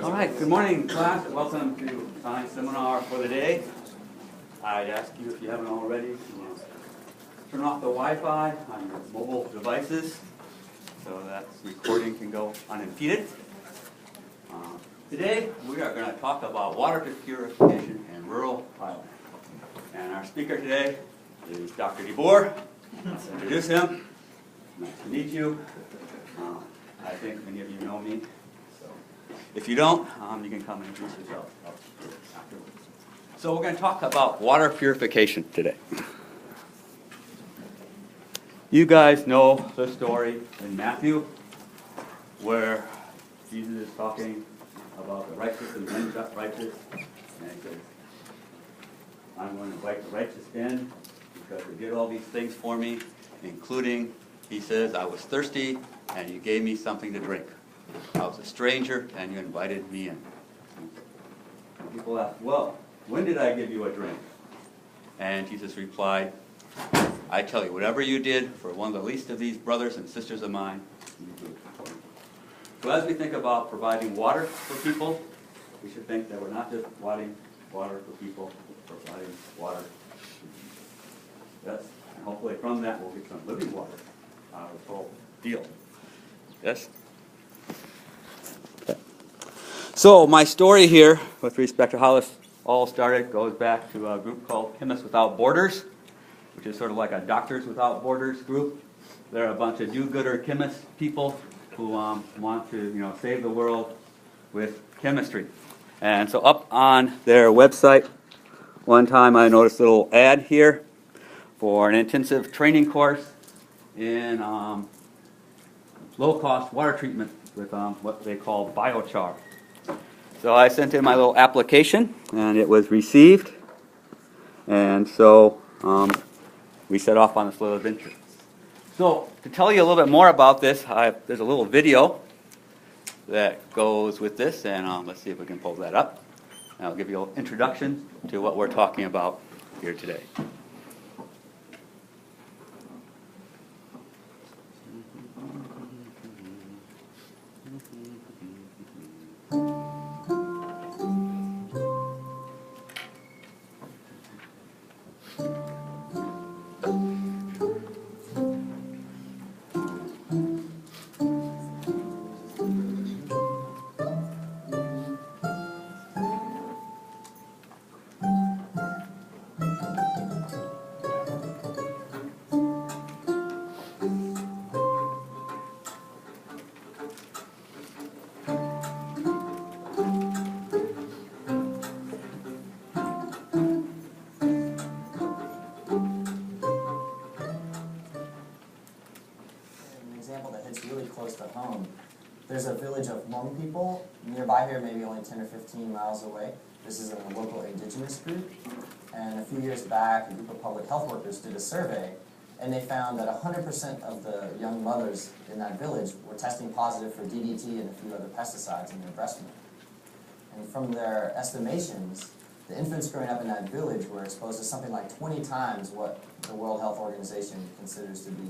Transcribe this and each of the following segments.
All right, good morning, class. Welcome to science seminar for the day. I'd ask you, if you haven't already, to turn off the Wi-Fi on your mobile devices so that recording can go unimpeded. Today, we are going to talk about water purification in rural Iowa. And our speaker today is Dr. DeBoer. Let's introduce him. Nice to meet you. I think many of you know me. So if you don't, you can come and introduce yourself afterwards. So we're going to talk about water purification today. You guys know the story in Matthew where Jesus is talking about the righteous and the unrighteous. And he says, I'm going to invite the righteous in because they did all these things for me, including, he says, I was thirsty and you gave me something to drink. I was a stranger and you invited me in. And people ask, well, when did I give you a drink? And Jesus replied, I tell you, whatever you did for one of the least of these brothers and sisters of mine, you do it for me. So as we think about providing water for people, we should think that we're not just providing water for people, but providing water for people. Yes, and hopefully from that we'll get some living water out of the whole deal. Yes? Okay. So my story here with respect to how this all started goes back to a group called Chemists Without Borders, which is sort of like a Doctors Without Borders group. They're a bunch of do-gooder chemist people who want to, save the world with chemistry. And so up on their website, one time I noticed a little ad here for an intensive training course in low-cost water treatment with what they call biochar. So I sent in my little application, and it was received. And so we set off on this little adventure. So to tell you a little bit more about this, there's a little video that goes with this, and let's see if we can pull that up. And I'll give you an introduction to what we're talking about here today. Close to home. There's a village of Hmong people nearby here, maybe only 10 or 15 miles away. This is a local indigenous group. And a few years back, a group of public health workers did a survey, and they found that 100% of the young mothers in that village were testing positive for DDT and a few other pesticides in their breast milk. And from their estimations, the infants growing up in that village were exposed to something like 20 times what the World Health Organization considers to be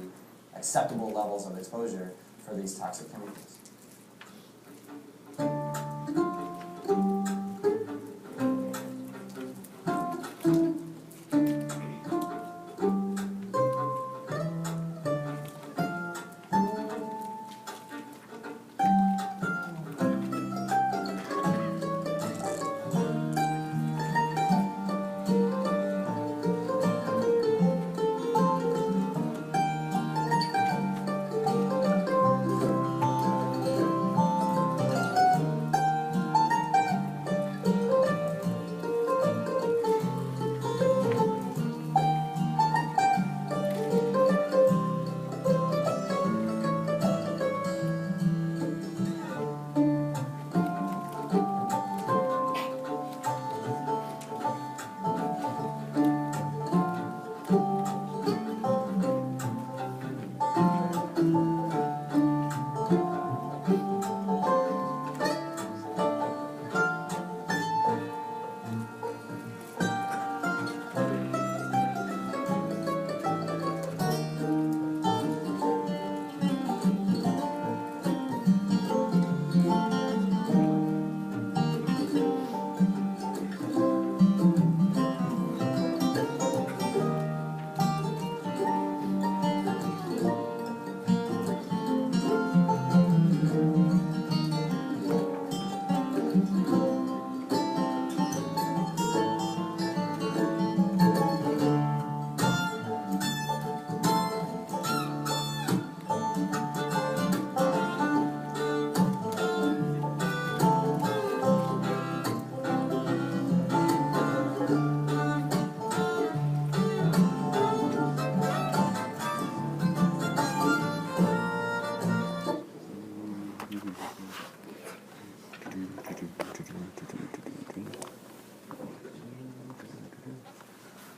acceptable levels of exposure for these toxic chemicals.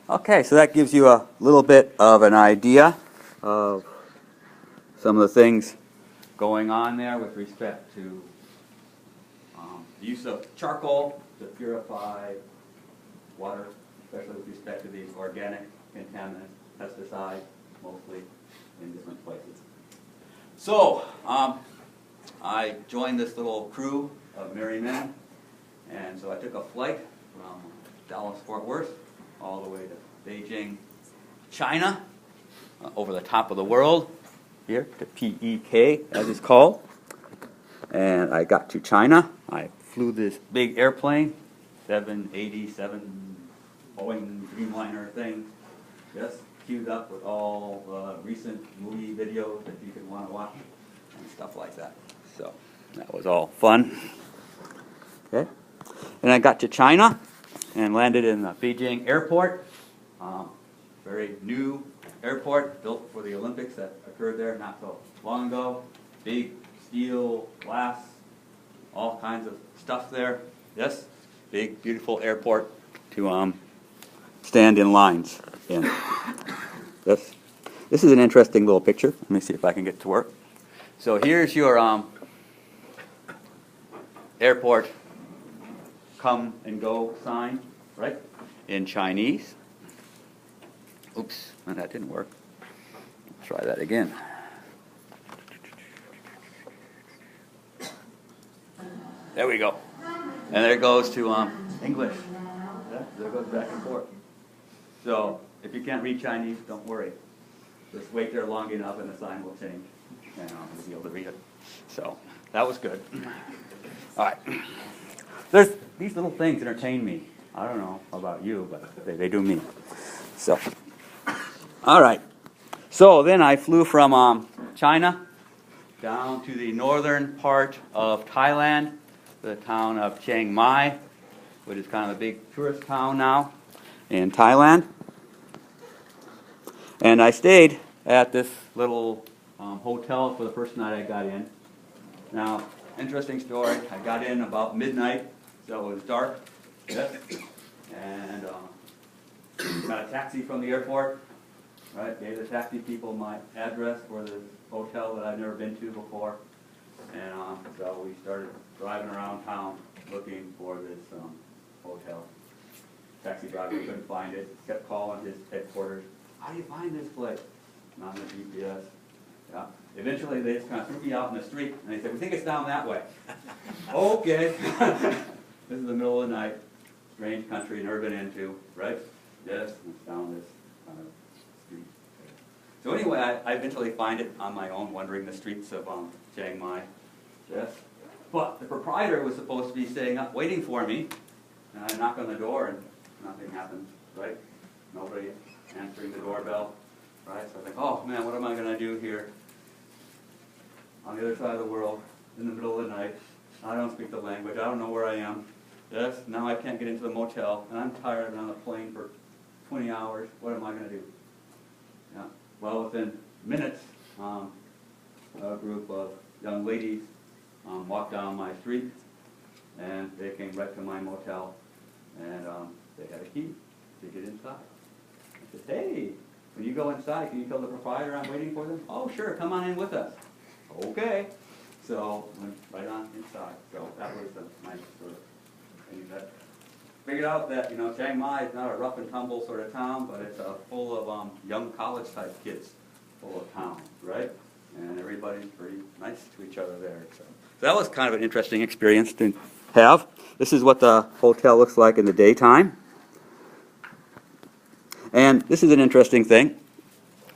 Okay, so that gives you a little bit of an idea of some of the things going on there with respect to the use of charcoal to purify water, especially with respect to these organic contaminants, pesticides, mostly in different places. So, I joined this little crew of merry men, and so I took a flight from Dallas-Fort Worth all the way to Beijing, China, over the top of the world, here to PEK, as it's called. And I got to China. I flew this big airplane, 787 Boeing Dreamliner thing, just queued up with all recent movie videos that you could want to watch and stuff like that. So that was all fun. Okay. And I got to China and landed in the Beijing airport. Very new airport built for the Olympics that occurred there not so long ago. Big steel, glass, all kinds of stuff there. Yes, big, beautiful airport to stand in lines in. Yes. This is an interesting little picture. Let me see if I can get to work. So here's your airport come and go sign, right, in Chinese. Oops, well, that didn't work. Try that again. There we go. And there it goes to English. Yeah, there it goes back and forth. So if you can't read Chinese, don't worry. Just wait there long enough and the sign will change. And you'll be able to read it. So that was good. All right. There's these little things entertain me. I don't know about you, but they do me. So, all right. So then I flew from China down to the northern part of Thailand, the town of Chiang Mai, which is kind of a big tourist town now in Thailand. And I stayed at this little hotel for the first night I got in. Now, interesting story. I got in about midnight, so it was dark. Yes. And got a taxi from the airport. Right, gave the taxi people my address for this hotel that I'd never been to before. And so we started driving around town looking for this hotel. Taxi driver couldn't find it, kept calling his headquarters. How do you find this place? Not on the GPS. Yeah. Eventually they just kind of threw me out in the street and they said, we think it's down that way. Okay. This is the middle of the night. Strange country, never been into, right? Yes, it's down this kind of street. So anyway, I eventually find it on my own, wandering the streets of Chiang Mai. Yes. But the proprietor was supposed to be staying up waiting for me. And I knock on the door and nothing happens, right? Nobody answering the doorbell, right? So I think, oh man, what am I going to do here? On the other side of the world, in the middle of the night. I don't speak the language. I don't know where I am. Yes, now I can't get into the motel, and I'm tired and on a plane for 20 hours. What am I going to do? Yeah. Well, within minutes, a group of young ladies walked down my street, and they came right to my motel, and they had a key to get inside. I said, hey, when you go inside, can you tell the proprietor I'm waiting for them? Oh, sure, come on in with us. Okay. So, went right on inside. So that was a nice sort of thing that figured out that, you know, Chiang Mai is not a rough and tumble sort of town, but it's full of young college type kids, full of town, right? And everybody's pretty nice to each other there. So that was kind of an interesting experience to have. This is what the hotel looks like in the daytime. And this is an interesting thing.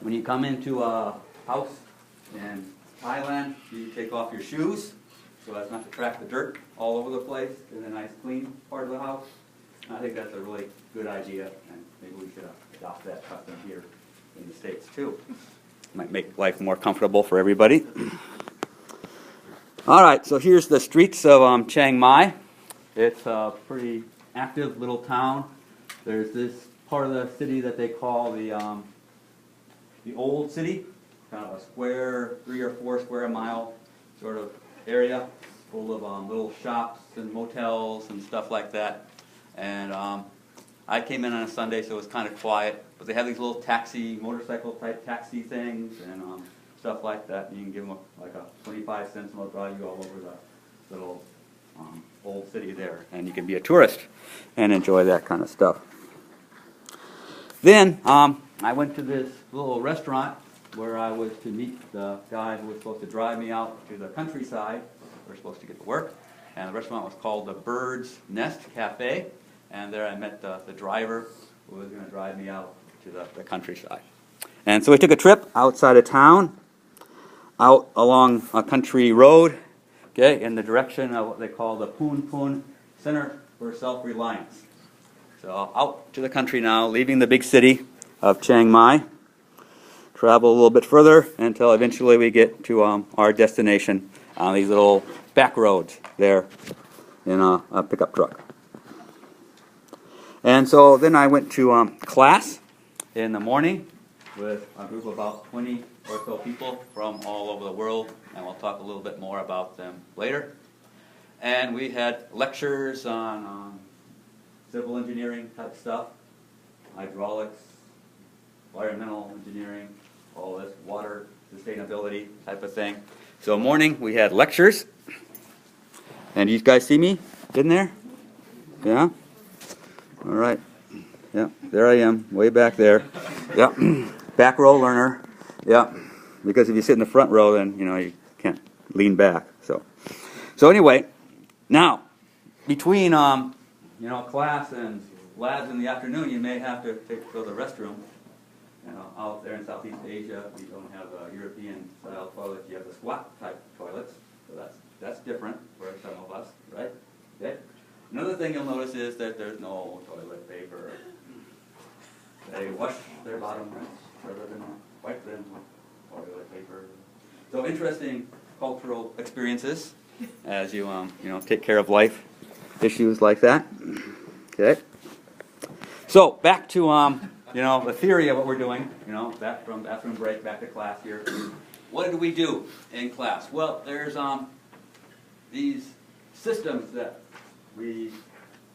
When you come into a house in Thailand, you take off your shoes so as not to track the dirt all over the place in a nice clean part of the house. I think that's a really good idea, and maybe we should adopt that custom here in the States too. Might make life more comfortable for everybody. All right, so here's the streets of Chiang Mai. It's a pretty active little town. There's this part of the city that they call the old city, kind of a square, 3 or 4 square mile sort of area, full of little shops and motels and stuff like that. And I came in on a Sunday, so it was kind of quiet. But they have these little taxi, motorcycle type taxi things and stuff like that. You can give them like a 25 cents and they'll drive you all over the little old city there. And you can be a tourist and enjoy that kind of stuff. Then I went to this little restaurant where I was to meet the guy who was supposed to drive me out to the countryside. We were supposed to get to work. And the restaurant was called the Bird's Nest Cafe. And there I met the driver who was going to drive me out to the countryside. And so we took a trip outside of town, out along a country road, okay, in the direction of what they call the Poon Poon Center for Self-Reliance. So out to the country now, leaving the big city of Chiang Mai. Travel a little bit further until eventually we get to our destination on these little back roads there in a pickup truck. And so then I went to class in the morning with a group of about 20 or so people from all over the world, and we'll talk a little bit more about them later. And we had lectures on civil engineering type stuff, hydraulics, environmental engineering, all this water sustainability type of thing. So morning we had lectures, and you guys see me in there? Yeah? All right. Yeah, there I am, way back there. Yeah, back row learner. Yeah, because if you sit in the front row, then you can't lean back. So anyway, now between class and labs in the afternoon, you may have to go to the restroom. Out there in Southeast Asia, we don't have a European-style toilet. You have the squat-type toilets, so that's different for some of us, right? Okay. Another thing you'll notice is that there's no toilet paper. They wash their bottom rather than wipe them with toilet paper. So interesting cultural experiences as you take care of life issues like that. Okay. So back to the theory of what we're doing. Back from bathroom break, back to class here. What did we do in class? Well, there's these systems that we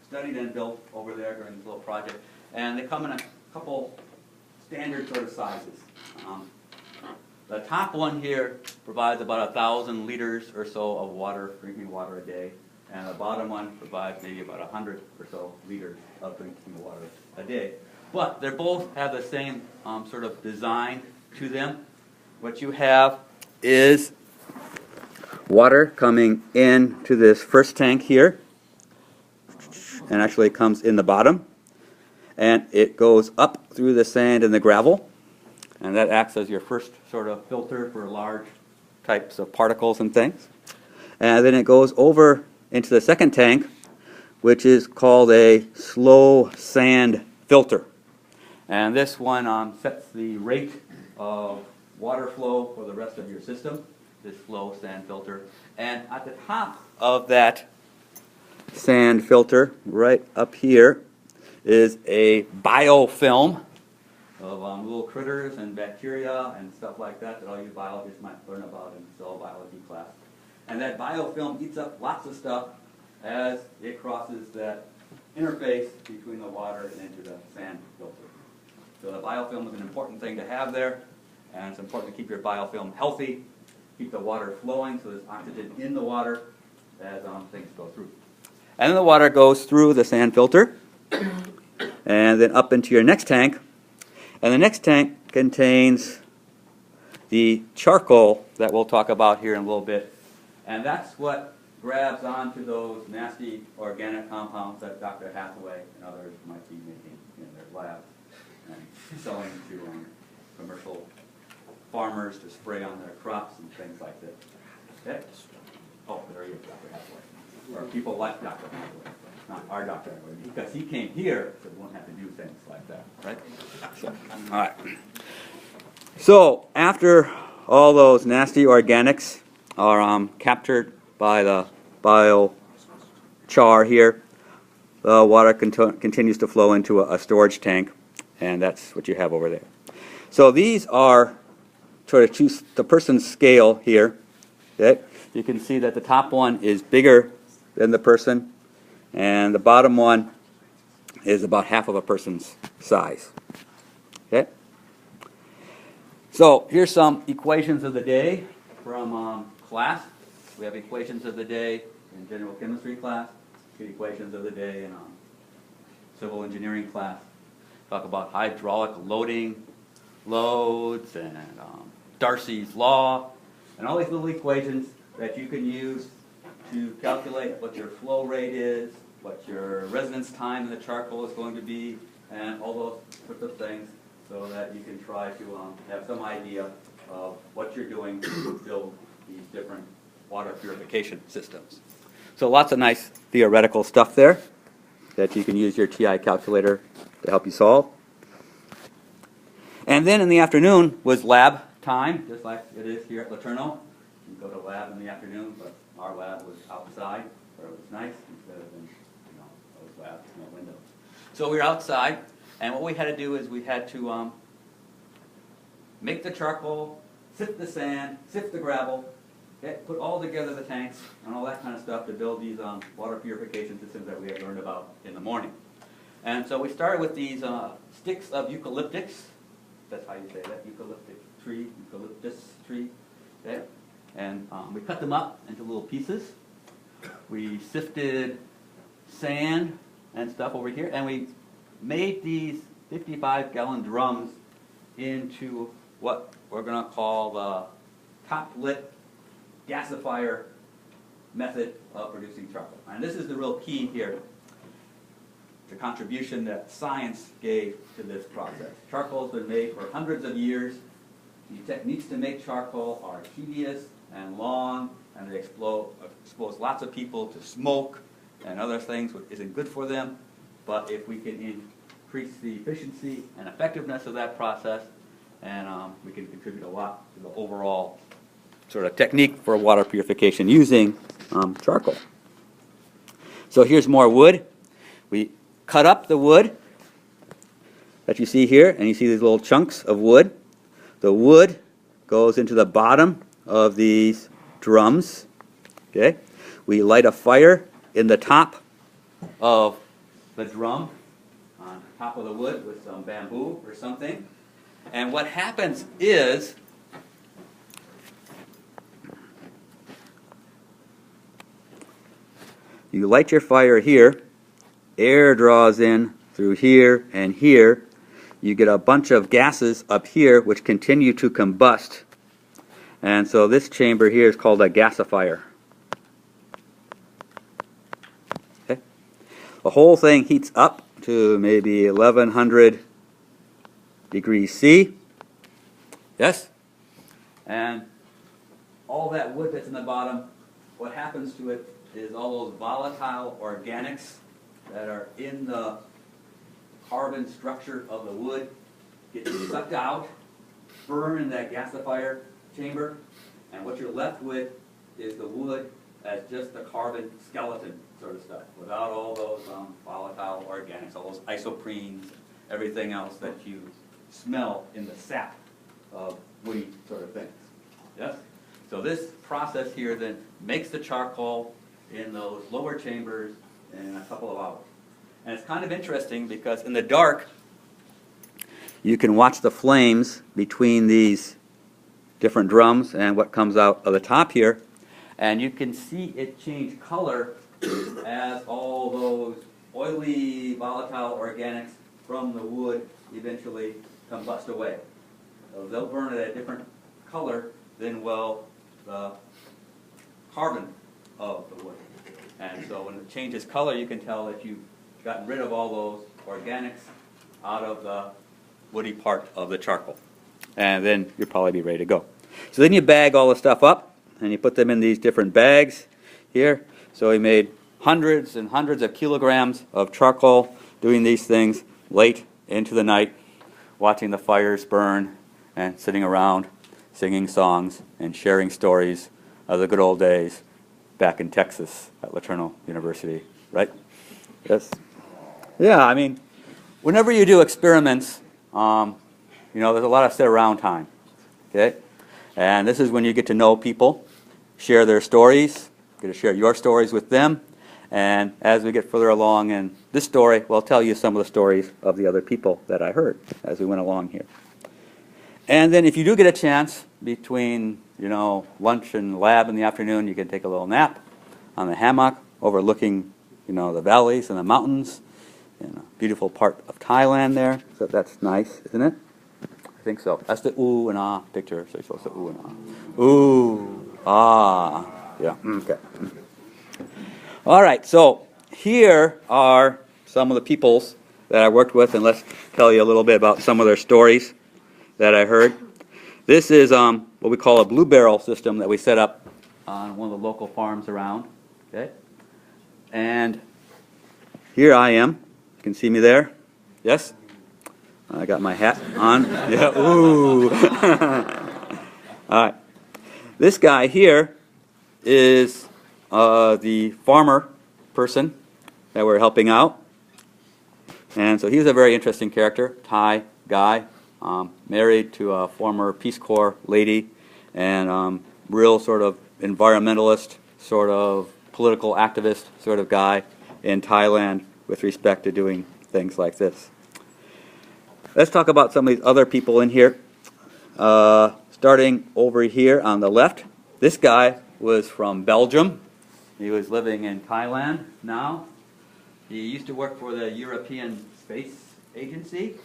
studied and built over there during this little project, and they come in a couple standard sort of sizes. The top one here provides about 1,000 liters or so of water, drinking water a day, and the bottom one provides maybe about 100 or so liters of drinking water a day. But they both have the same sort of design to them. What you have is water coming into this first tank here, and actually comes in the bottom, and it goes up through the sand and the gravel, and that acts as your first sort of filter for large types of particles and things. And then it goes over into the second tank, which is called a slow sand filter. And this one sets the rate of water flow for the rest of your system, this slow sand filter. And at the top of that sand filter, right up here, is a biofilm of little critters and bacteria and stuff like that all you biologists might learn about in cell biology class. And that biofilm eats up lots of stuff as it crosses that interface between the water and into the sand filter. So the biofilm is an important thing to have there, and it's important to keep your biofilm healthy, keep the water flowing so there's oxygen in the water as things go through. And then the water goes through the sand filter and then up into your next tank. And the next tank contains the charcoal that we'll talk about here in a little bit. And that's what grabs onto those nasty organic compounds that Dr. Hathaway and others might be making in their labs and selling to commercial farmers to spray on their crops and things like this. Okay? Oh, there he is, Dr. Hathaway. Or people like Dr. Hathaway, not our Dr. Hathaway, because he came here so we won't have to do things like that, right? So, all right. So after all those nasty organics are captured by the biochar here, the water continues to flow into a storage tank, and that's what you have over there. So these are sort of choose the person's scale here. Okay? You can see that the top one is bigger than the person, and the bottom one is about half of a person's size. Okay? So here's some equations of the day from class. We have equations of the day in general chemistry class, equations of the day in civil engineering class. Talk about hydraulic loading, loads, and Darcy's law, and all these little equations that you can use to calculate what your flow rate is, what your residence time in the charcoal is going to be, and all those sorts of things, so that you can try to have some idea of what you're doing to build these different water purification systems. So lots of nice theoretical stuff there that you can use your TI calculator to help you solve. And then in the afternoon was lab time, just like it is here at LeTourneau. You go to lab in the afternoon, but our lab was outside, where it was nice, instead of in those labs, no windows. So we were outside, and what we had to do is we had to make the charcoal, sift the sand, sift the gravel, put all together the tanks and all that kind of stuff to build these water purification systems that we had learned about in the morning. And so we started with these sticks of eucalyptus. That's how you say that, eucalyptus tree. Okay? And we cut them up into little pieces. We sifted sand and stuff over here, and we made these 55-gallon drums into what we're going to call the top-lit gasifier method of producing charcoal. And this is the real key here, the contribution that science gave to this process. Charcoal has been made for hundreds of years. The techniques to make charcoal are tedious and long, and they expose lots of people to smoke and other things which isn't good for them. But if we can increase the efficiency and effectiveness of that process, and we can contribute a lot to the overall sort of technique for water purification using charcoal. So here's more wood. We cut up the wood that you see here, and you see these little chunks of wood. The wood goes into the bottom of these drums. Okay? We light a fire in the top of the drum, on top of the wood with some bamboo or something. And what happens is you light your fire here, air draws in through here and here. You get a bunch of gases up here which continue to combust. And so this chamber here is called a gasifier. Okay? The whole thing heats up to maybe 1100 degrees C. Yes? And all that wood that's in the bottom, what happens to it is all those volatile organics that are in the carbon structure of the wood get sucked out, burn in that gasifier chamber, and what you're left with is the wood as just the carbon skeleton sort of stuff, without all those volatile organics, all those isoprenes, everything else that you smell in the sap of woody sort of things. Yes? So this process here then makes the charcoal in those lower chambers in a couple of hours. And it's kind of interesting because in the dark, you can watch the flames between these different drums and what comes out of the top here, and you can see it change color as all those oily, volatile organics from the wood eventually combust away. So they'll burn it at a different color than will the carbon of the wood. And so when it changes color, you can tell that you've gotten rid of all those organics out of the woody part of the charcoal. And then you'll probably be ready to go. So then you bag all the stuff up, and you put them in these different bags here. So we made hundreds and hundreds of kilograms of charcoal doing these things late into the night, watching the fires burn and sitting around singing songs and sharing stories of the good old days back in Texas at LeTourneau University, right? Yes. Yeah, I mean, whenever you do experiments, there's a lot of sit around time, okay? And this is when you get to know people, share their stories, get to share your stories with them, And as we get further along in this story, we'll tell you some of the stories of the other people that I heard as we went along here. And then if you do get a chance between, lunch and lab in the afternoon, you can take a little nap on the hammock overlooking, the valleys and the mountains in a beautiful part of Thailand there. So that's nice, isn't it? I think so. That's the ooh and ah picture. So you're supposed to ooh and ah. Ooh, ah. Yeah, okay. All right, so here are some of the peoples that I worked with, and let's tell you a little bit about some of their stories that I heard. This is what we call a blue barrel system that we set up on one of the local farms around. Okay, and here I am. You can see me there. Yes, I got my hat on. Yeah. Ooh. All right. This guy here is the farmer person that we're helping out, and so he's a very interesting character, Thai guy. Married to a former Peace Corps lady, and real sort of environmentalist, sort of political activist sort of guy in Thailand with respect to doing things like this. Let's talk about some of these other people in here. Starting over here on the left, this guy was from Belgium. He was living in Thailand now. He used to work for the European Space Agency.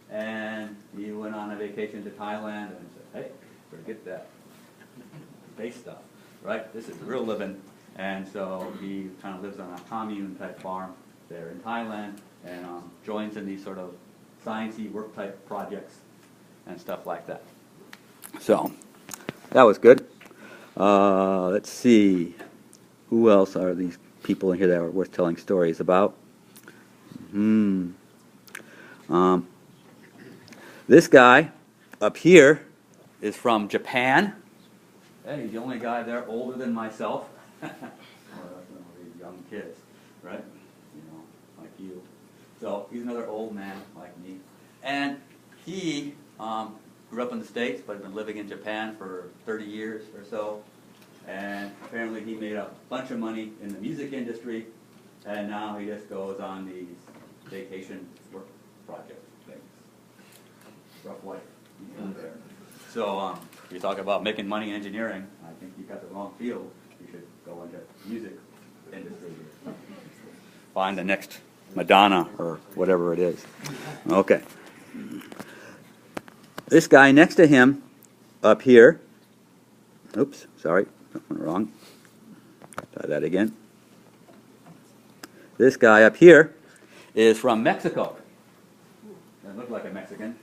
And he went on a vacation to Thailand and said, hey, forget that space stuff, right? This is real living. And so he kind of lives on a commune type farm there in Thailand and joins in these sort of sciencey work type projects and stuff like that. So that was good. Let's see. Who else are these people in here that are worth telling stories about? This guy up here is from Japan. Hey, he's the only guy there older than myself. Well, that's one of these young kids, right? Like you. So he's another old man like me. And he grew up in the States, but had been living in Japan for 30 years or so. And apparently he made a bunch of money in the music industry, and now he just goes on these vacation work project things. Rough life. There. So you talk about making money in engineering, I think you got the wrong field. You should go into music industry. Find the next Madonna or whatever it is. Okay. This guy next to him up here, oops, sorry, went wrong. Try that again. This guy up here is from Mexico. Doesn't look like a Mexican.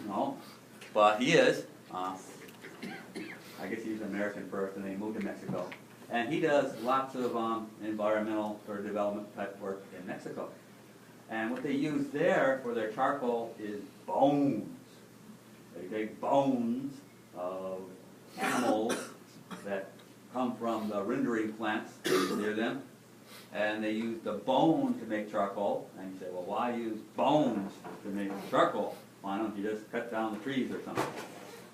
No, but he is. I guess he's American first, and then he moved to Mexico. And he does lots of environmental or development type work in Mexico. And what they use there for their charcoal is bones. They take bones of animals that come from the rendering plants near them, and they use the bone to make charcoal. And you say, well, why use bones to make charcoal? Why don't you just cut down the trees or something?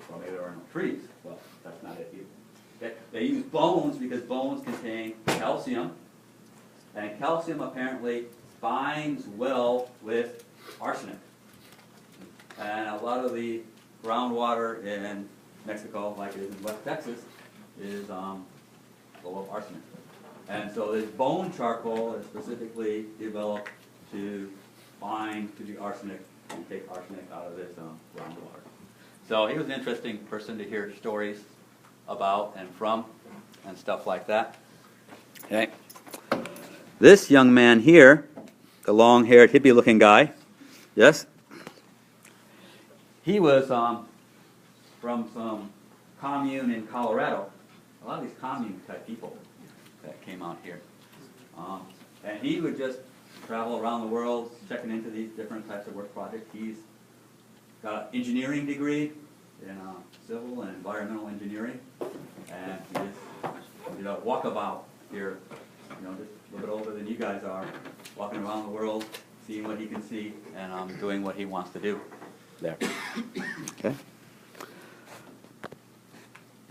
Well, maybe there are no trees. Well, that's not it either. Okay. They use bones because bones contain calcium, and calcium apparently binds well with arsenic. And a lot of the groundwater in Mexico, like it is in West Texas, is full of arsenic. And so this bone charcoal is specifically developed to bind to the arsenic and take arsenic out of this groundwater. So he was an interesting person to hear stories about and from and stuff like that. Okay. This young man here, the long-haired hippie-looking guy, yes? He was from some commune in Colorado. A lot of these commune-type people that came out here. And he would just travel around the world checking into these different types of work projects. He's got an engineering degree in civil and environmental engineering. And he just did a walkabout here, just a little bit older than you guys are, walking around the world, seeing what he can see, and doing what he wants to do there. Okay.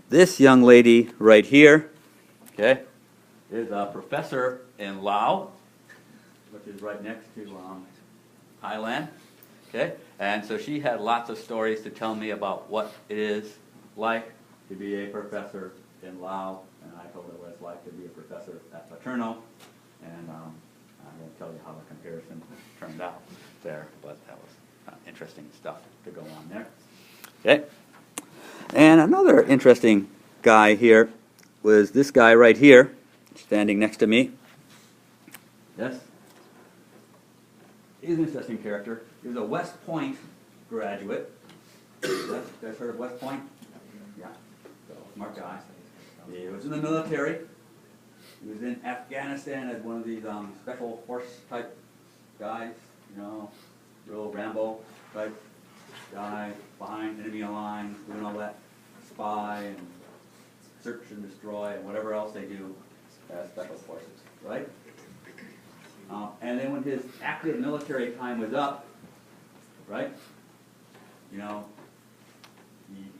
This young lady right here, okay, is a professor in Laos, which is right next to Thailand. Okay, and so she had lots of stories to tell me about what it is like to be a professor in Laos, and I told her what it's like to be a professor at Paterno, and I won't tell you how the comparison turned out there, but that was interesting stuff to go on there. Okay, and another interesting guy here was this guy right here, standing next to me. Yes? He's an interesting character. He was a West Point graduate. You guys heard of West Point? Yeah. So, smart guy. He was in the military. He was in Afghanistan as one of these special force type guys, you know, real Rambo type guy, behind enemy lines, doing all that spy and search and destroy and whatever else they do as special forces, right? And then when his active military time was up, right, you know,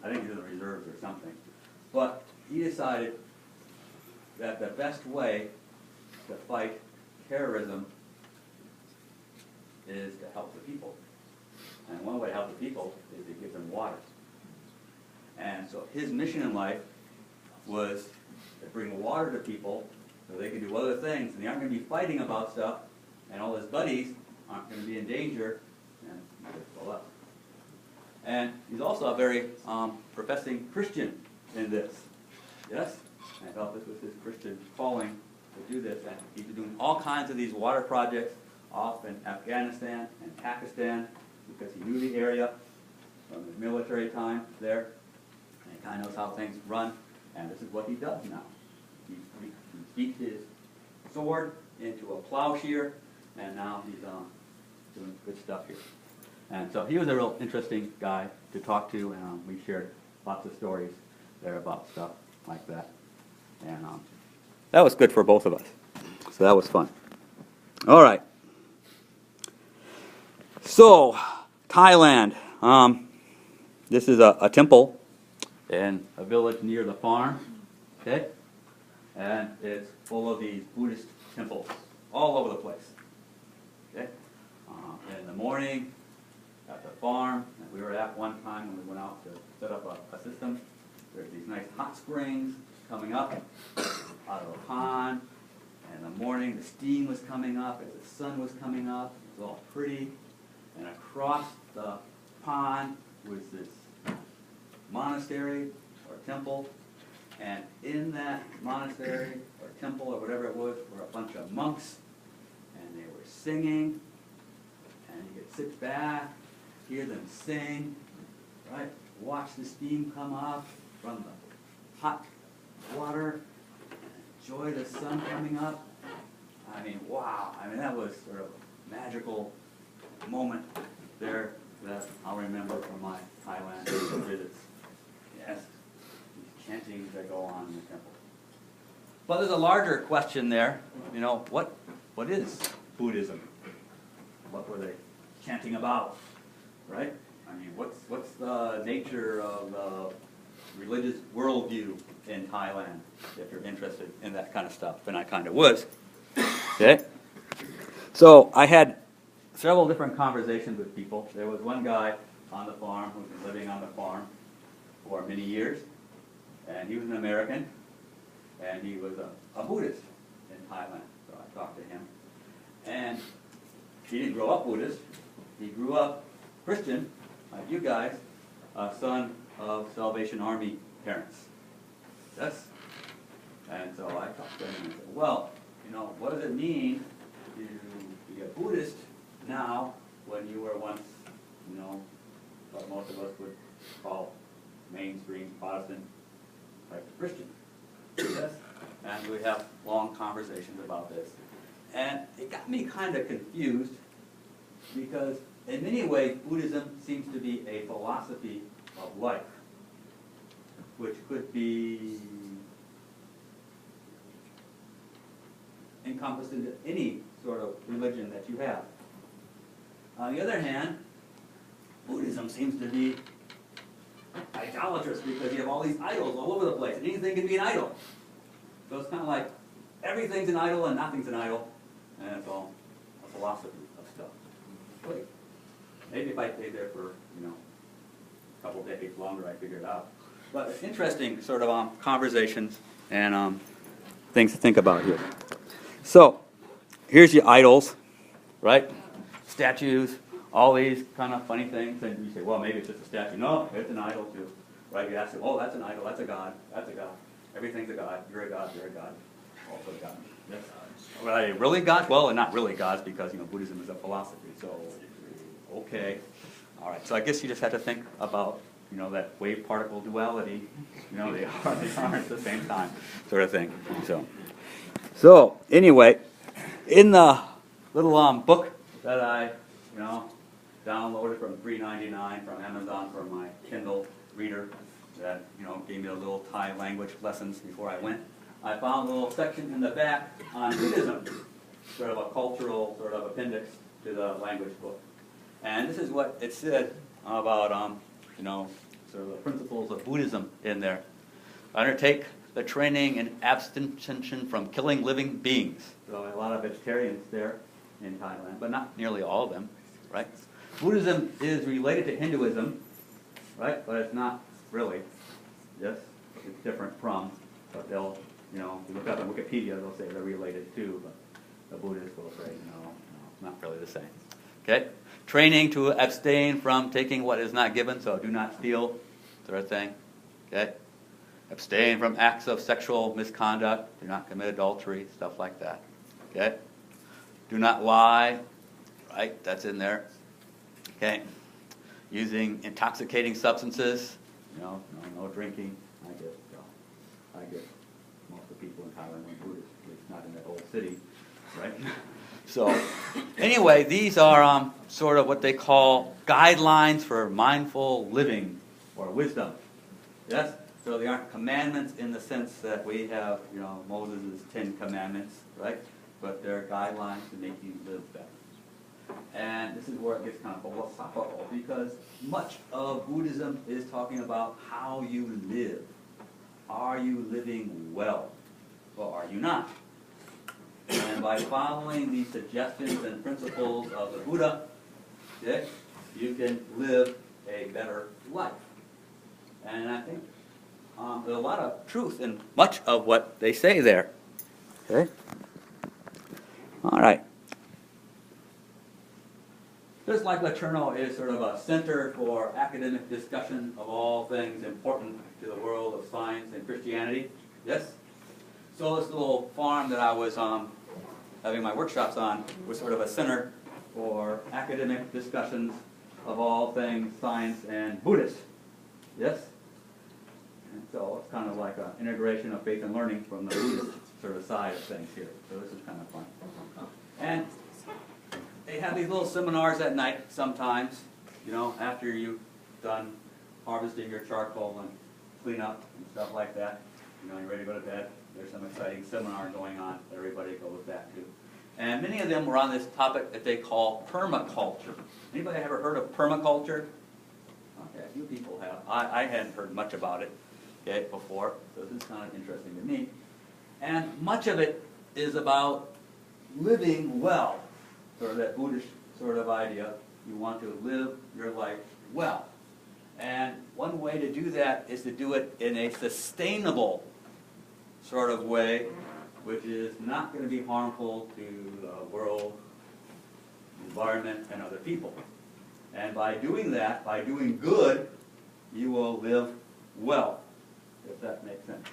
I think he was in the reserves or something, but he decided that the best way to fight terrorism is to help the people. And one way to help the people is to give them water. And so his mission in life was to bring water to people so they can do other things, and they aren't going to be fighting about stuff, and all his buddies aren't going to be in danger, and he just pull up. And he's also a very professing Christian in this. Yes? And I felt this was his Christian calling to do this, and he's been doing all kinds of these water projects off in Afghanistan and Pakistan because he knew the area from his military time there, and he kind of knows how things run, and this is what he does now. He beat his sword into a plowshare, and now he's doing good stuff here. And so he was a real interesting guy to talk to, and we shared lots of stories there about stuff like that. And that was good for both of us. So that was fun. All right. So, Thailand. This is a temple in a village near the farm. Okay? And it's full of these Buddhist temples all over the place. Okay? In the morning, at the farm that we were at one time when we went out to set up a system, there's these nice hot springs coming up out of a pond. And in the morning, the steam was coming up as the sun was coming up. It was all pretty. And across the pond was this monastery or temple. And in that monastery or temple or whatever it was were a bunch of monks. And they were singing. And you could sit back, hear them sing, right? Watch the steam come up from the hot water. Enjoy the sun coming up. I mean, wow. I mean, that was sort of a magical moment there that I'll remember from my Thailand visits. Yes, these chantings that go on in the temple. But there's a larger question there. You know, what is Buddhism? What were they chanting about? Right? I mean, what's the nature of the religious worldview in Thailand, if you're interested in that kind of stuff, and I kind of was. Okay? So I had several different conversations with people. There was one guy on the farm who's been living on the farm for many years, and he was an American, and he was a Buddhist in Thailand. So I talked to him. And he didn't grow up Buddhist. He grew up Christian, like you guys, a son of Salvation Army parents. Yes? And so I talked to him and said, well, you know, what does it mean to be a Buddhist now when you were once, you know, what most of us would call mainstream Protestant type Christian? Yes? And we have long conversations about this. And it got me kind of confused because in many ways Buddhism seems to be a philosophy of life, which could be encompassed into any sort of religion that you have. On the other hand, Buddhism seems to be idolatrous because you have all these idols all over the place, and anything can be an idol. So it's kind of like everything's an idol and nothing's an idol, and it's all a philosophy of stuff. Wait, maybe if I stayed there for, a couple decades longer, I'd figure it out. But it's interesting sort of conversations and things to think about here. So, here's your idols, right? Statues, all these kind of funny things, and you say, well, maybe it's just a statue. No, it's an idol too, right? You ask them, oh, that's an idol, that's a god, that's a god. Everything's a god, you're a god, also a god. Yes. Are they really gods? Well, they're not really gods because, Buddhism is a philosophy, so, okay. All right, so I guess you just have to think about, that wave-particle duality, they aren't at the same time, sort of thing. So anyway, in the little book that I, downloaded from $3.99 from Amazon for my Kindle reader that, gave me a little Thai language lessons before I went, I found a little section in the back on Buddhism, sort of a cultural sort of appendix to the language book. And this is what it said about, sort of the principles of Buddhism in there. Undertake the training and abstention from killing living beings. So a lot of vegetarians there in Thailand, but not nearly all of them, right? Buddhism is related to Hinduism, right? But it's not really. Yes, it's different from, but they'll, if you look up on Wikipedia, they'll say they're related too, but the Buddhists will say, no, not really the same. Okay? Training to abstain from taking what is not given, so do not steal, sort of thing. Okay? Abstain from acts of sexual misconduct, do not commit adultery, stuff like that. Okay? Do not lie, right? That's in there. Okay? Using intoxicating substances, no drinking. I guess most of the people in Thailand were Buddhist, at least not in that old city, right? So, anyway, these are sort of what they call guidelines for mindful living or wisdom. Yes? So they aren't commandments in the sense that we have, Moses' 10 commandments, right? But they're guidelines to make you live better. And this is where it gets kind of philosophical, because much of Buddhism is talking about how you live. Are you living well, or are you not? And by following the suggestions and principles of the Buddha, okay, you can live a better life. And I think there's a lot of truth in much of what they say there. Okay? All right. Just like LeTourneau is sort of a center for academic discussion of all things important to the world of science and Christianity. Yes? So this little farm that I was having my workshops on was sort of a center for academic discussions of all things science and Buddhist. Yes? And so it's kind of like an integration of faith and learning from the Buddhist sort of side of things here. So this is kind of fun. And they have these little seminars at night sometimes, after you've done harvesting your charcoal and clean up and stuff like that. You're ready to go to bed. There's some exciting seminar going on that everybody goes back to. And many of them were on this topic that they call permaculture. Anybody ever heard of permaculture? Okay, a few people have. I hadn't heard much about it before, so this is kind of interesting to me. And much of it is about living well. Sort of that Buddhist sort of idea. You want to live your life well. And one way to do that is to do it in a sustainable sort of way, which is not going to be harmful to the world, environment, and other people. And by doing that, by doing good, you will live well, if that makes sense.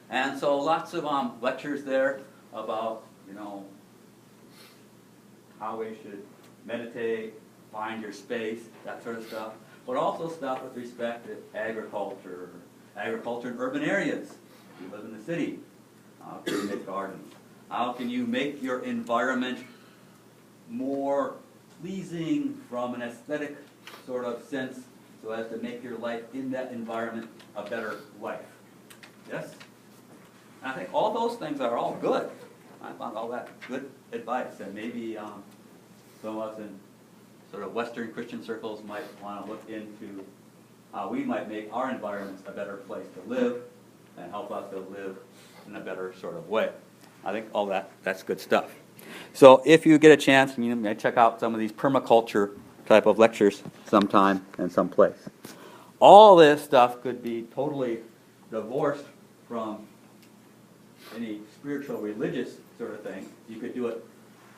And so lots of lectures there about, how we should meditate, find your space, that sort of stuff. But also stuff with respect to agriculture in urban areas. You live in the city. How can you make gardens? How can you make your environment more pleasing from an aesthetic sort of sense so as to make your life in that environment a better life? Yes? And I think all those things are all good. I found all that good advice, and maybe some of us in sort of Western Christian circles might want to look into how we might make our environments a better place to live and help us to live in a better sort of way. I think all that's good stuff. So if you get a chance, you may check out some of these permaculture type of lectures sometime and someplace. All this stuff could be totally divorced from any spiritual, religious sort of thing. You could do it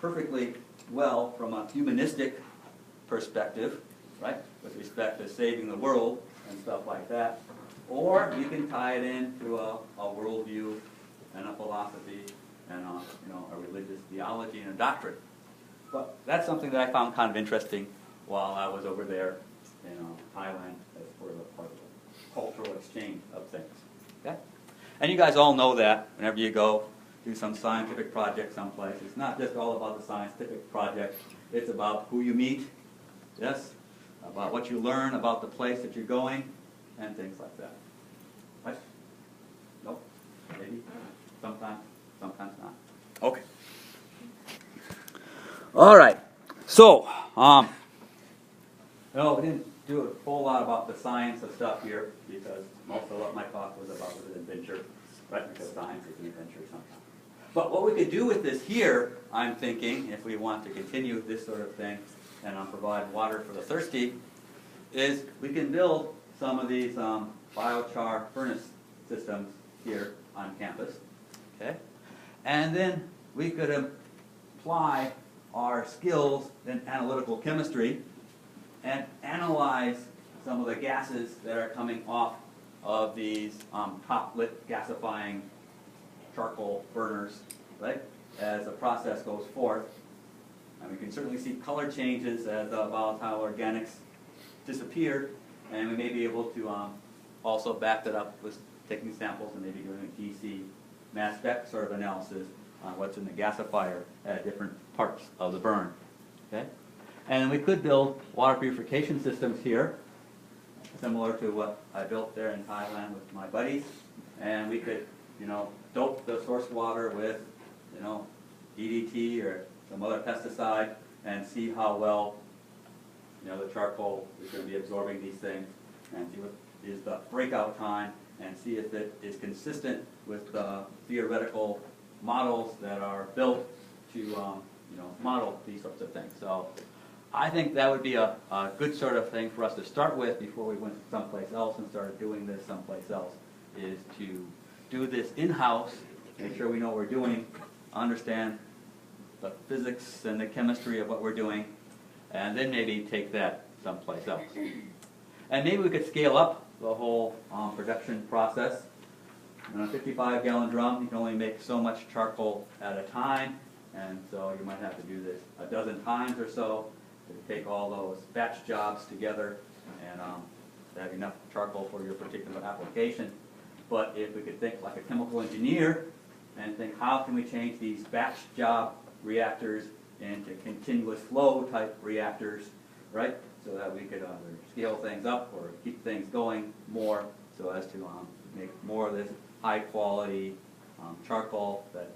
perfectly well from a humanistic perspective, right, with respect to saving the world and stuff like that. Or you can tie it into a worldview and a philosophy and a religious theology and a doctrine. But that's something that I found kind of interesting while I was over there in Thailand as part of the cultural exchange of things. Okay? And you guys all know that whenever you go do some scientific project someplace, it's not just all about the scientific project, it's about who you meet, yes, about what you learn about the place that you're going, and things like that. Right? Nope. Maybe. Sometimes. Sometimes not. Okay. All right. So, we didn't do a whole lot about the science of stuff here because most of what my talk was about was an adventure, right? Because science is an adventure sometimes. But what we could do with this here, I'm thinking, if we want to continue this sort of thing and provide water for the thirsty, is we can build some of these biochar furnace systems here on campus, okay? And then we could apply our skills in analytical chemistry and analyze some of the gases that are coming off of these top-lit gasifying charcoal burners, right, as the process goes forth. And we can certainly see color changes as the volatile organics disappear, and we may be able to also back that up with taking samples and maybe doing a GC mass spec sort of analysis on what's in the gasifier at different parts of the burn. Okay? And we could build water purification systems here, similar to what I built there in Thailand with my buddies. And we could, dope the source water with, DDT or some other pesticide and see how well, the charcoal is going to be absorbing these things and see what is the breakout time and see if it is consistent with the theoretical models that are built to, model these sorts of things. So I think that would be a good sort of thing for us to start with before we went someplace else and started doing this someplace else, is to do this in-house, make sure we know what we're doing, understand the physics and the chemistry of what we're doing, and then maybe take that someplace else. And maybe we could scale up the whole production process. In a 55-gallon drum, you can only make so much charcoal at a time, and so you might have to do this a dozen times or so to take all those batch jobs together and have enough charcoal for your particular application. But if we could think like a chemical engineer and think how can we change these batch job reactors into continuous flow type reactors, right? So that we could either scale things up or keep things going more so as to make more of this high quality charcoal that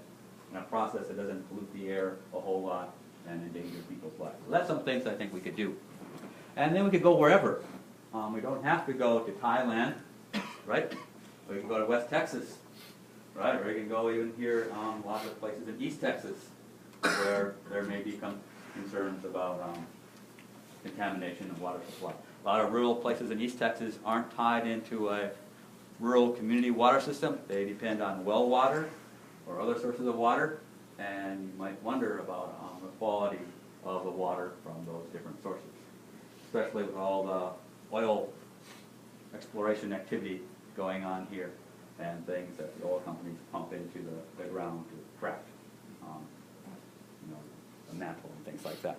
in a process that doesn't pollute the air a whole lot and endanger people's lives. So that's some things I think we could do. And then we could go wherever. We don't have to go to Thailand, right? We can go to West Texas, right? Or we can go even here lots of places in East Texas where there may be concerns about contamination of water supply. A lot of rural places in East Texas aren't tied into a rural community water system. They depend on well water or other sources of water, and you might wonder about the quality of the water from those different sources, especially with all the oil exploration activity going on here and things that the oil companies pump into the ground to crack the mantle and things like that.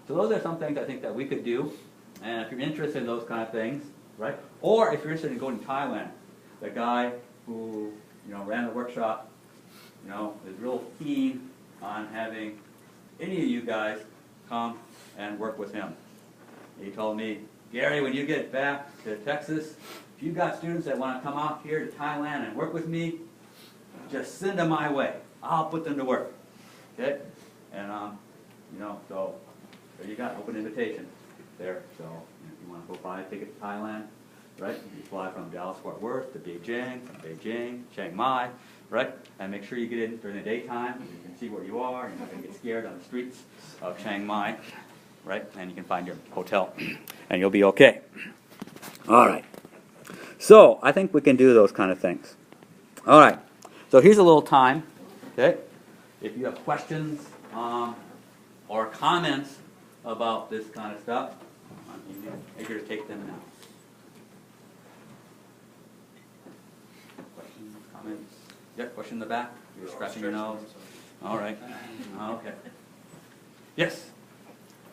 So those are some things I think that we could do, and if you're interested in those kind of things, right? Or if you're interested in going to Thailand, the guy who ran the workshop, is real keen on having any of you guys come and work with him. He told me, Gary, when you get back to Texas, if you've got students that want to come out here to Thailand and work with me, just send them my way. I'll put them to work. Okay? And so there you got open invitation there. So if you want to go buy a ticket to Thailand, right? You fly from Dallas Fort Worth to Beijing, from Beijing, Chiang Mai, right? And make sure you get in during the daytime, so you can see where you are, you're not gonna get scared on the streets of Chiang Mai, right? And you can find your hotel, and you'll be okay. All right. So I think we can do those kind of things. All right. So here's a little time, okay? If you have questions or comments about this kind of stuff, I'm eager to take them now. Questions, comments? Yeah, question in the back? You're scratching your nose? All right. Okay. Yes?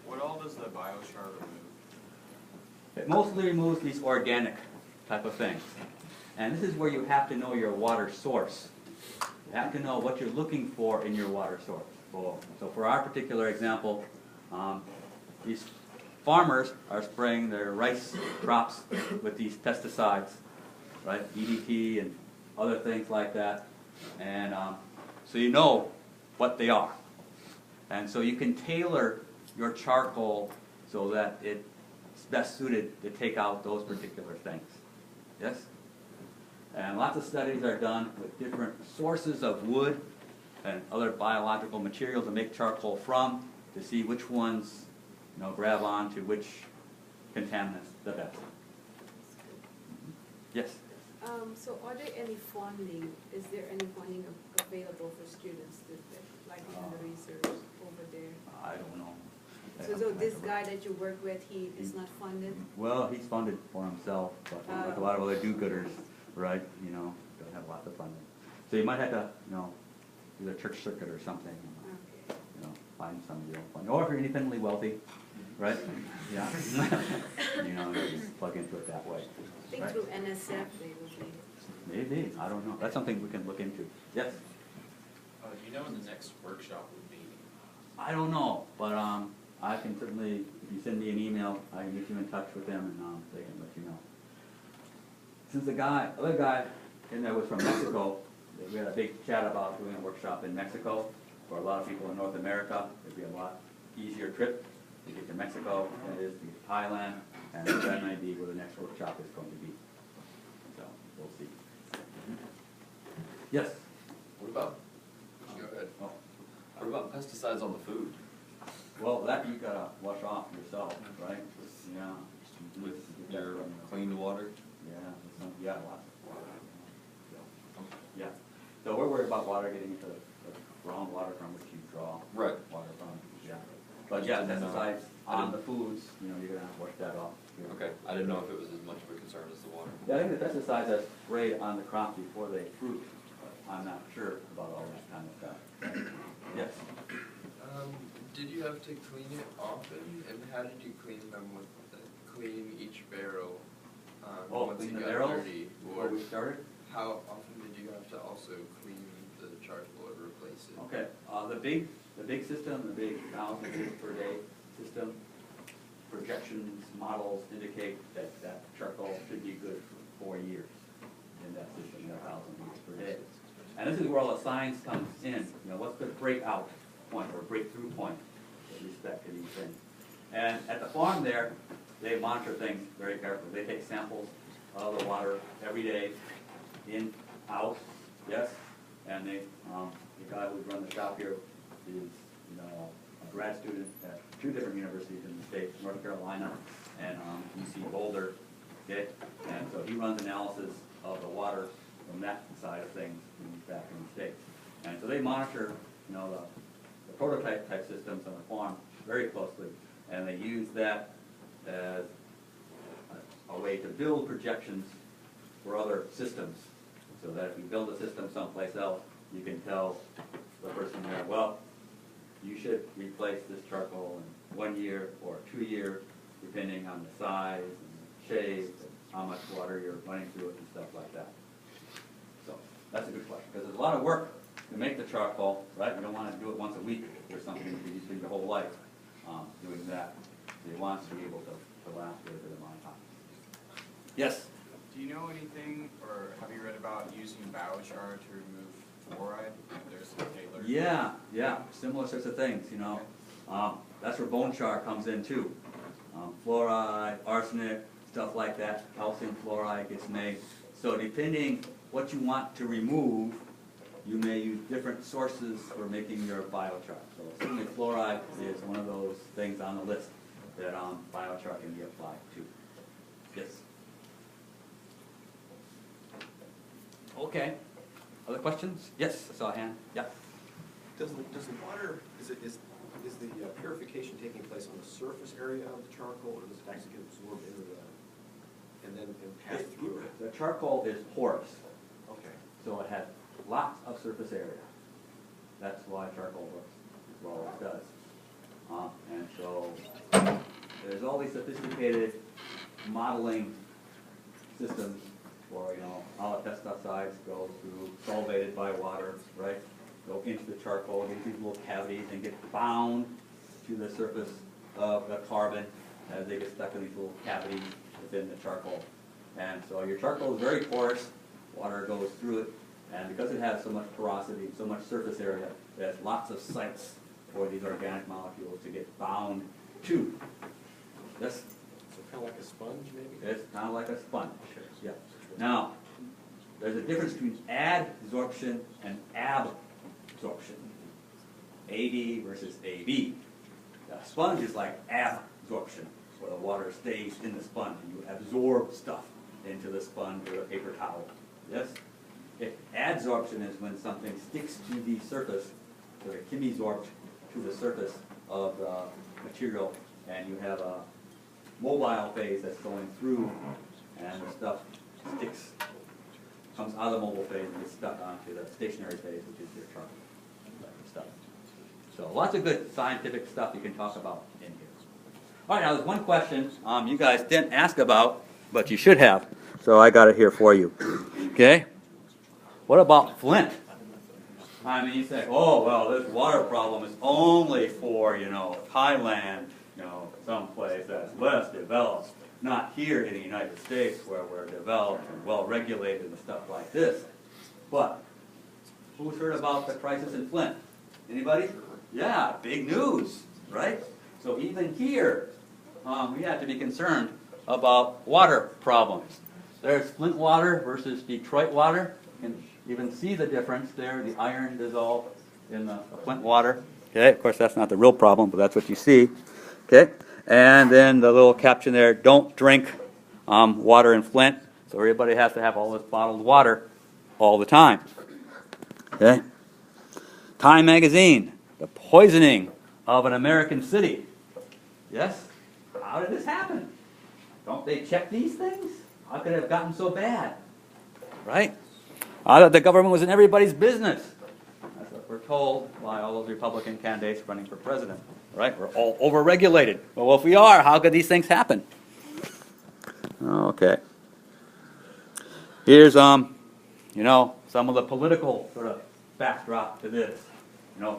What all does the biochar remove? It mostly removes these organic type of things. And this is where you have to know your water source. You have to know what you're looking for in your water source. So for our particular example, these farmers are spraying their rice crops with these pesticides, right? DDT and other things like that. And so you know what they are. And so you can tailor your charcoal so that it's best suited to take out those particular things. Yes? And lots of studies are done with different sources of wood and other biological materials to make charcoal from to see which ones, you know, grab on to which contaminants the best. Yes? So are there any funding, is there any funding available for students to, like in the research over there? I don't know. So this guy that you work with, he is not funded? Well, he's funded for himself, but like a lot of other do-gooders, right, you know, don't have lots of funding. So you might have to, you know, do a church circuit or something, Okay. you know, find some real funding. Or if you're independently wealthy, right, yeah, you know, just plug into it that way. I think Right. through NSF they would be. Maybe, I don't know. That's something we can look into. Yes? Do you know when the next workshop would be? I don't know, but I can certainly, if you send me an email, I can get you in touch with them and they can let you know. Since the other guy in there was from Mexico, we had a big chat about doing a workshop in Mexico. For a lot of people in North America, it'd be a lot easier trip to get to Mexico than it is to get to Thailand, and that may be where the next workshop is going to be. So, we'll see. Yes? What about, go ahead. Oh. What about pesticides on the food? Well, that you gotta wash off yourself, right? Yeah. With your clean water? Yeah, lots of water. Yeah. So we're worried about water getting into the groundwater from which you draw Right. water from, yeah. But yeah, pesticides on the foods, you know, you're gonna have to wash that off. Okay, I didn't know if it was as much of a concern as the water. Yeah, I think the pesticides are sprayed on the crop before they fruit, but I'm not sure about all that kind of stuff. Yes? Did you have to clean it often, and how did you clean them clean each barrel once Clean it the got barrels dirty? before we started? How often did you have to also clean the charcoal or replace it? Okay, the big system, the big 1,000 liters per day system, projections, models indicate that charcoal should be good for 4 years in that system, 1,000 liters per day. And this is where all the science comes in, you know, what's the breakout point or breakthrough point with respect to these things. And at the farm there, they monitor things very carefully. They take samples of the water every day, in, out, yes, and they, the guy who's run the shop here is, you know, a grad student at 2 different universities in the state, North Carolina and UC Boulder, okay, and so he runs analysis of the water from that side of things back in the States. And so they monitor, you know, the prototype type systems on the farm very closely, and they use that as a way to build projections for other systems, so that if you build a system someplace else, you can tell the person there, well, you should replace this charcoal in 1 year or 2 years, depending on the size and the shape and how much water you're running through it and stuff like that. So that's a good question, because there's a lot of work to make the charcoal, right? You don't want to do it once a week or something, you spend your whole life doing that. So you want to be able to last for a good amount of time. Yes? Do you know anything, or have you read about using biochar to remove fluoride? There's some tailored. Yeah, similar sorts of things, you know. That's where bone char comes in too. Fluoride, arsenic, stuff like that, calcium fluoride gets made. So depending what you want to remove, you may use different sources for making your biochar. So certainly fluoride is one of those things on the list that biochar can be applied to. Yes. Okay. Other questions? Yes, I saw a hand. Yeah. Does the water, is the purification taking place on the surface area of the charcoal, or does it actually get absorbed into and then pass through it? The charcoal is porous, Okay. so it has lots of surface area. That's why charcoal works as well as it does. And so there's all these sophisticated modeling systems for, how the pesticides go through, solvated by water, right? Go into the charcoal, get these little cavities and get bound to the surface of the carbon as they get stuck in these little cavities within the charcoal. And so your charcoal is very porous, water goes through it, and because it has so much porosity, so much surface area, it has lots of sites for these organic molecules to get bound to. Yes? So kind of like a sponge, maybe? It's kind of like a sponge. Yeah. Now, there's a difference between adsorption and absorption. AD versus AB. A sponge is like absorption, where the water stays in the sponge and you absorb stuff into the sponge or the paper towel. Yes? If adsorption is when something sticks to the surface, so the chemisorped to the surface of the material, and you have a mobile phase that's going through, and the stuff sticks, comes out of the mobile phase and gets stuck onto the stationary phase, which is your charcoal stuff. So lots of good scientific stuff you can talk about in here. All right, now there's one question you guys didn't ask about, but you should have. So I got it here for you. Okay? What about Flint? I mean, you say, oh, well, this water problem is only for, Thailand, someplace that's less developed. Not here in the United States where we're developed and well-regulated and stuff like this. But who's heard about the crisis in Flint? Anybody? Yeah, big news, right? So even here, we have to be concerned about water problems. There's Flint water versus Detroit water. You can even see the difference there, the iron dissolved in the Flint water. Okay, of course that's not the real problem, but that's what you see. Okay, and then the little caption there, don't drink water in Flint. So everybody has to have all this bottled water all the time. Okay. Time magazine, the poisoning of an American city. Yes? How did this happen? Don't they check these things? How could it have gotten so bad? Right? I thought the government was in everybody's business. That's what we're told by all those Republican candidates running for president. Right? We're all overregulated. Well, if we are, how could these things happen? Okay. Here's some of the political sort of backdrop to this.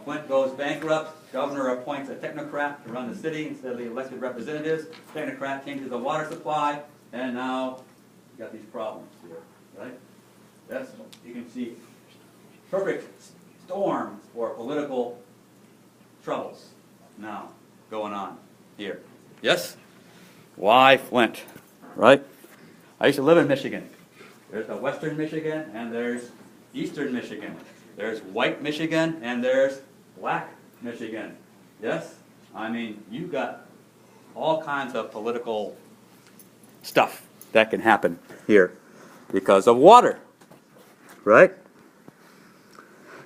Flint goes bankrupt. Governor appoints a technocrat to run the city instead of the elected representatives. Technocrat changes the water supply, and now you got these problems here, right? That's, you can see, perfect storms for political troubles now going on here. Yes? Why Flint, right? I used to live in Michigan. There's the Western Michigan, and there's Eastern Michigan. There's white Michigan, and there's black Michigan. Yes? I mean, you've got all kinds of political stuff that can happen here because of water. Right?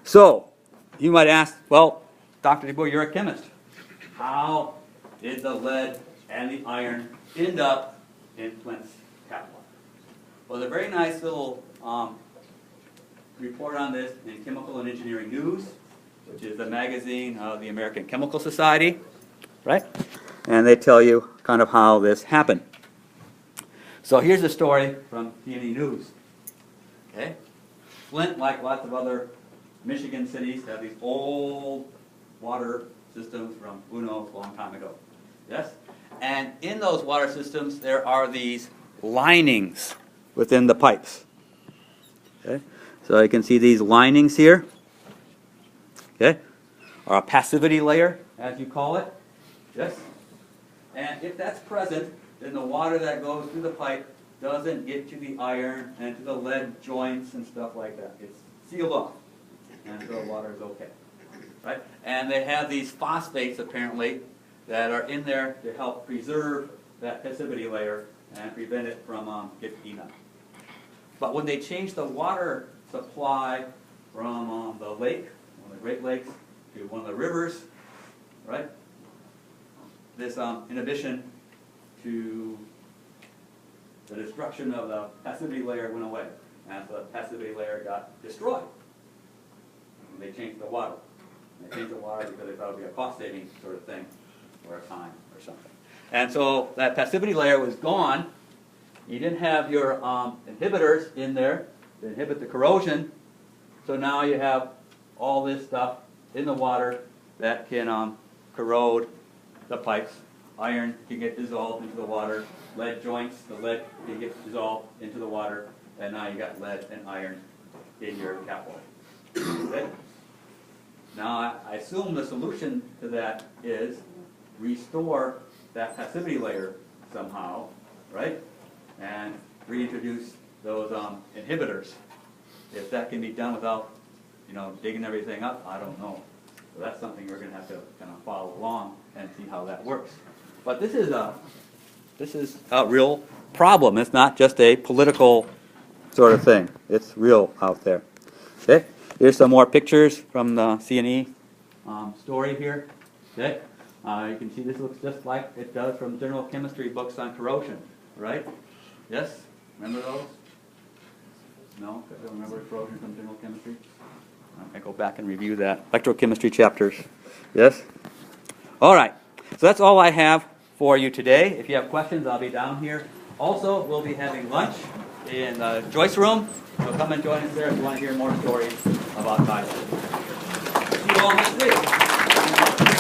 So, you might ask, well, Dr. DeBoer, you're a chemist. How did the lead and the iron end up in Flint's tap water? Well, there's a very nice little report on this in Chemical and Engineering News, which is the magazine of the American Chemical Society, right? And they tell you kind of how this happened. So here's a story from CNE News. Okay? Flint, like lots of other Michigan cities, have these old water systems from who knows a long time ago. Yes? And in those water systems, there are these linings within the pipes. Okay? So you can see these linings here. Okay? Or a passivity layer, as you call it. Yes? And if that's present, then the water that goes through the pipe doesn't get to the iron and to the lead joints and stuff like that. It's sealed off. and so the water is okay, right? And they have these phosphates apparently that are in there to help preserve that passivity layer and prevent it from getting eaten up. But when they changed the water supply from the lake, one of the Great Lakes, to one of the rivers, right? This inhibition to the destruction of the passivity layer went away, and so the passivity layer got destroyed. And they changed the water. And they changed the water because they thought it would be a cost-saving sort of thing, or a time, or something. And so that passivity layer was gone. You didn't have your inhibitors in there to inhibit the corrosion, so now you have all this stuff in the water that can corrode the pipes. Iron can get dissolved into the water. Lead joints, the lead can get dissolved into the water, and now you got lead and iron in your capillary. Okay? Now I assume the solution to that is restore that passivity layer somehow, right? And reintroduce those inhibitors. If that can be done without, digging everything up, I don't know. So that's something we're going to have to kind of follow along and see how that works. But this is a real problem. It's not just a political sort of thing. It's real out there. Okay. Here's some more pictures from the C&E story here. Okay. You can see this looks just like it does from general chemistry books on corrosion, right? Yes? Remember those? No? I don't remember corrosion from general chemistry? I go back and review that. Electrochemistry chapters. Yes? All right. So that's all I have for you today. If you have questions, I'll be down here. Also, we'll be having lunch in the Joyce room. So come and join us there if you want to hear more stories about Thailand. See you all next week.